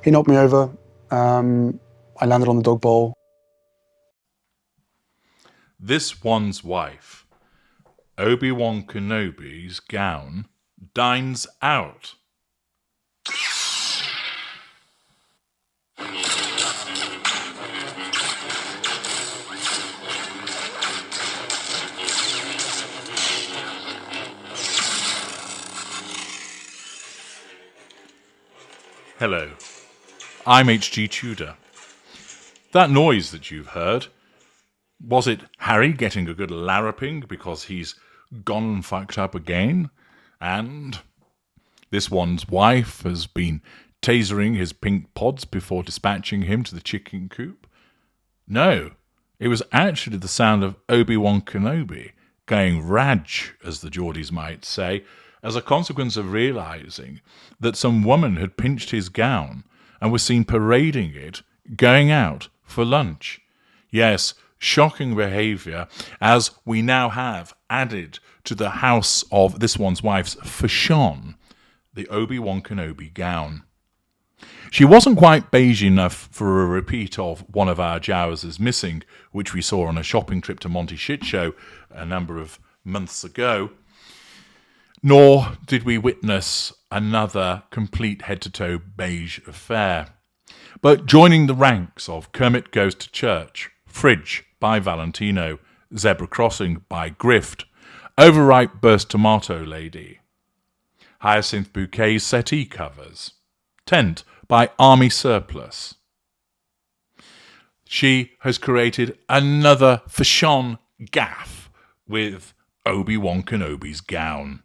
He knocked me over. I landed on the dog bowl. This one's wife, Obi Wan Kenobi's gown, dines out. Hello, I'm H.G. Tudor. That noise that you've heard, was it Harry getting a good larruping because he's gone and fucked up again? And this one's wife has been tasering his pink pods before dispatching him to the chicken coop? No, it was actually the sound of Obi Wan Kenobi going raj, as the Geordies might say, as a consequence of realizing that some woman had pinched his gown and was seen parading it, going out for lunch. Yes, shocking behaviour, as we now have added to the house of this one's wife's fashion, the Obi Wan Kenobi gown. She wasn't quite beige enough for a repeat of One of Our Jowers is Missing, which we saw on a shopping trip to Monty Shit Show a number of months ago, nor did we witness another complete head-to-toe beige affair. But joining the ranks of Kermit Goes to Church, Fridge by Valentino, Zebra Crossing by Grift, Overripe Burst Tomato Lady, Hyacinth Bouquet Settee Covers, Tent by Army Surplus. She has created another fashion gaffe with Obi Wan Kenobi's gown.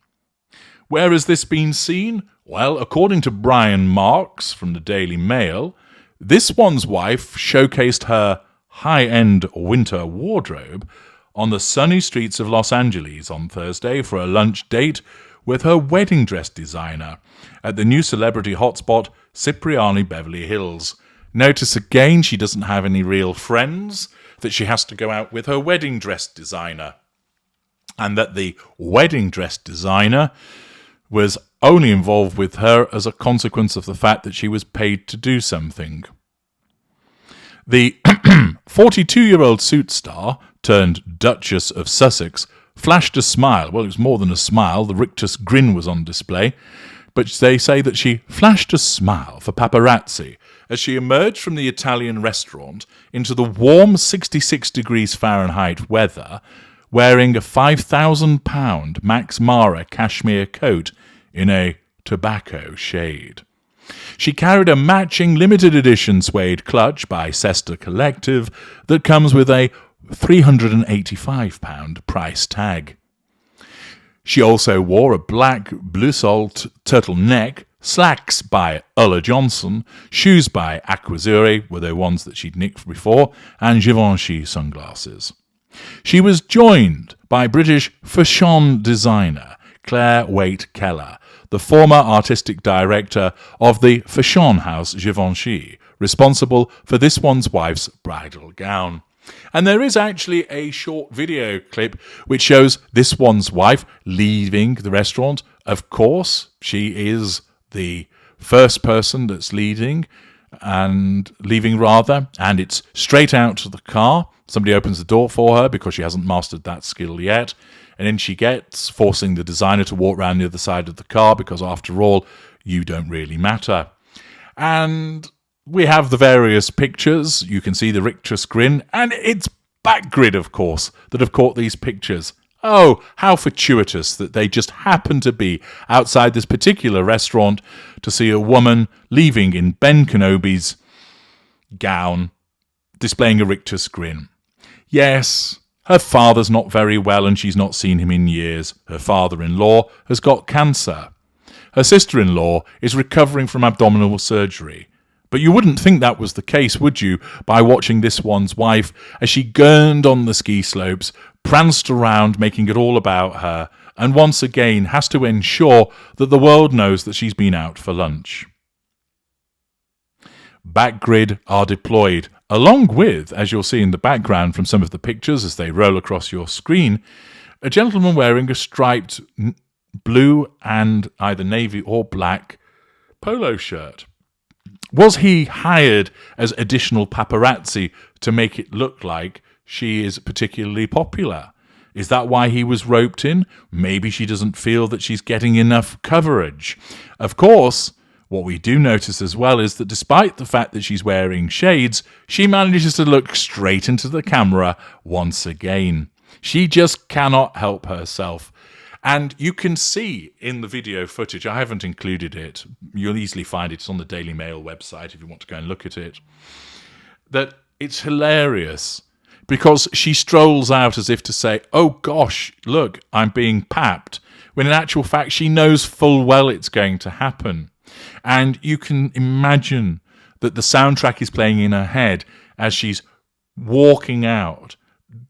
Where has this been seen? Well, according to Brian Marks from the Daily Mail, this one's wife showcased her high-end winter wardrobe on the sunny streets of Los Angeles on Thursday for a lunch date with her wedding dress designer at the new celebrity hotspot Cipriani Beverly Hills. Notice again she doesn't have any real friends, that she has to go out with her wedding dress designer, and that the wedding dress designer was only involved with her as a consequence of the fact that she was paid to do something. The 42-year-old suit star turned Duchess of Sussex flashed a smile. Well, it was more than a smile. The rictus grin was on display. But they say that she flashed a smile for paparazzi as she emerged from the Italian restaurant into the warm 66 degrees Fahrenheit weather, wearing a £5,000 Max Mara cashmere coat in a tobacco shade. She carried a matching limited edition suede clutch by Sesta Collective that comes with a £385 price tag. She also wore a black blouson turtleneck, slacks by Ulla Johnson, shoes by Aquazzurri, were the ones that she'd nicked before, and Givenchy sunglasses. She was joined by British fashion designer Claire Waite Keller, the former artistic director of the fashion house Givenchy, responsible for this one's wife's bridal gown. And there is actually a short video clip which shows this one's wife leaving the restaurant. Of course, she is the first person that's leaving, and it's straight out to the car. Somebody opens the door for her because she hasn't mastered that skill yet. And in she gets, forcing the designer to walk around the other side of the car because, after all, you don't really matter. And we have the various pictures. You can see the rictus grin, and it's Backgrid, of course, that have caught these pictures. Oh, how fortuitous that they just happen to be outside this particular restaurant to see a woman leaving in Ben Kenobi's gown, displaying a rictus grin. Yes, her father's not very well and she's not seen him in years. Her father-in-law has got cancer. Her sister-in-law is recovering from abdominal surgery. But you wouldn't think that was the case, would you, by watching this one's wife as she gurned on the ski slopes, pranced around making it all about her, and once again has to ensure that the world knows that she's been out for lunch. Backgrid are deployed, along with, as you'll see in the background from some of the pictures as they roll across your screen, a gentleman wearing a striped blue and either navy or black polo shirt. Was he hired as additional paparazzi to make it look like she is particularly popular? Is that why he was roped in? Maybe she doesn't feel that she's getting enough coverage. Of course, what we do notice as well is that despite the fact that she's wearing shades, she manages to look straight into the camera once again. She just cannot help herself. And you can see in the video footage, I haven't included it, you'll easily find it, it's on the Daily Mail website if you want to go and look at it, that it's hilarious because she strolls out as if to say, oh gosh, look, I'm being papped, when in actual fact she knows full well it's going to happen. And you can imagine that the soundtrack is playing in her head as she's walking out,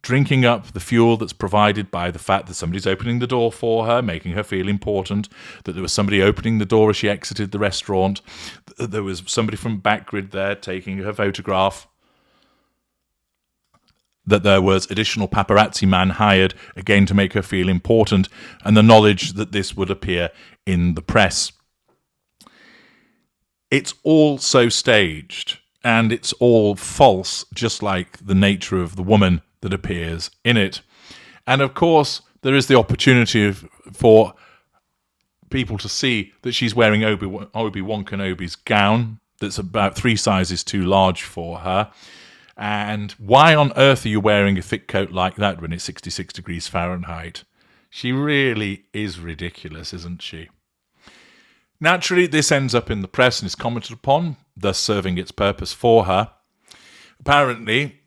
drinking up the fuel that's provided by the fact that somebody's opening the door for her, making her feel important, that there was somebody opening the door as she exited the restaurant, that there was somebody from Backgrid there taking her photograph, that there was additional paparazzi man hired, again to make her feel important, and the knowledge that this would appear in the press. It's all so staged, and it's all false, just like the nature of the woman that appears in it. And of course, there is the opportunity for people to see that she's wearing Obi Wan Kenobi's gown that's about 3 sizes too large for her. And why on earth are you wearing a thick coat like that when it's 66 degrees Fahrenheit? She really is ridiculous, isn't she? Naturally, this ends up in the press and is commented upon, thus serving its purpose for her. Apparently,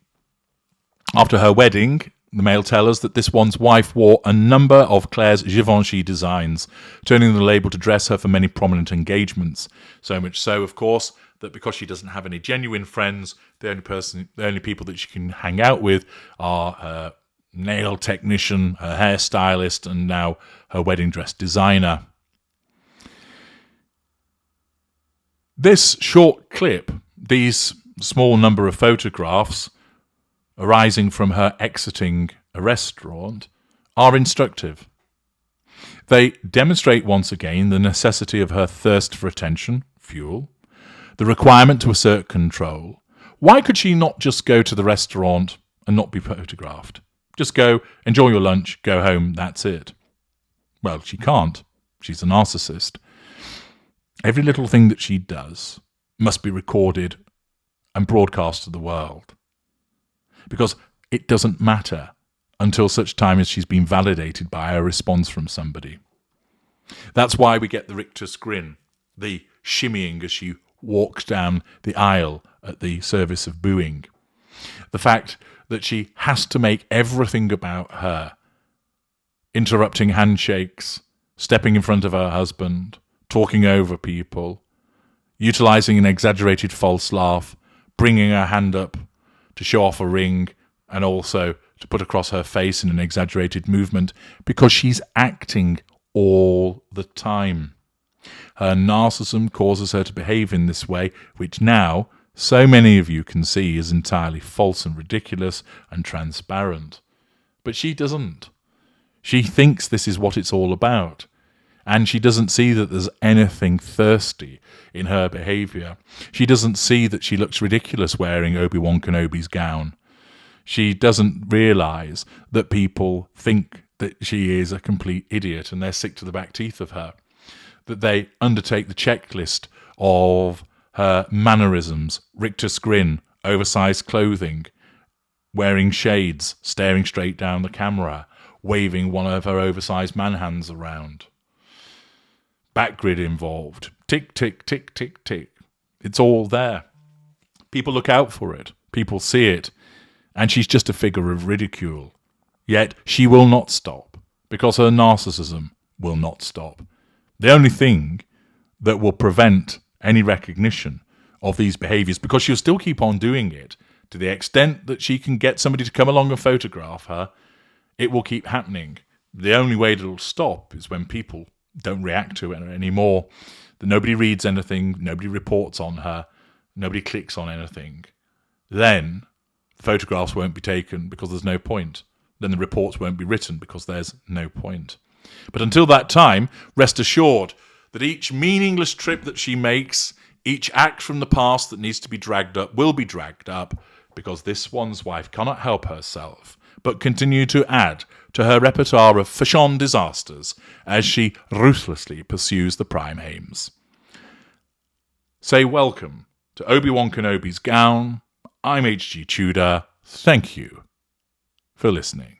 after her wedding, the Mail tell us that this one's wife wore a number of Claire's Givenchy designs, turning the label to dress her for many prominent engagements. So much so, of course, that because she doesn't have any genuine friends, the only people that she can hang out with are her nail technician, her hairstylist, and now her wedding dress designer. This short clip, these small number of photographs arising from her exiting a restaurant, are instructive. They demonstrate once again the necessity of her thirst for attention, fuel, the requirement to assert control. Why could she not just go to the restaurant and not be photographed? Just go, enjoy your lunch, go home, that's it. Well, she can't. She's a narcissist. Every little thing that she does must be recorded and broadcast to the world. Because it doesn't matter until such time as she's been validated by a response from somebody. That's why we get the rictus grin, the shimmying as she walks down the aisle at the service of booing. The fact that she has to make everything about her, interrupting handshakes, stepping in front of her husband, talking over people, utilizing an exaggerated false laugh, bringing her hand up to show off a ring, and also to put across her face in an exaggerated movement, because she's acting all the time. Her narcissism causes her to behave in this way, which now so many of you can see is entirely false and ridiculous and transparent. But she doesn't. She thinks this is what it's all about. And she doesn't see that there's anything thirsty in her behaviour. She doesn't see that she looks ridiculous wearing Obi Wan Kenobi's gown. She doesn't realise that people think that she is a complete idiot and they're sick to the back teeth of her. That they undertake the checklist of her mannerisms, rictus grin, oversized clothing, wearing shades, staring straight down the camera, waving one of her oversized man hands around. Backgrid involved. Tick, tick, tick, tick, tick. It's all there. People look out for it. People see it. And she's just a figure of ridicule. Yet she will not stop, because her narcissism will not stop. The only thing that will prevent any recognition of these behaviours, because she'll still keep on doing it, to the extent that she can get somebody to come along and photograph her, it will keep happening. The only way it'll stop is when people don't react to it anymore. That nobody reads anything, nobody reports on her, nobody clicks on anything. Then the photographs won't be taken because there's no point. Then the reports won't be written because there's no point. But until that time, rest assured that each meaningless trip that she makes, Each act from the past that needs to be dragged up will be dragged up, because this one's wife cannot help herself, but continue to add to her repertoire of fashion disasters as she ruthlessly pursues the prime aims. Say welcome to Obi Wan Kenobi's gown. I'm H.G. Tudor. Thank you for listening.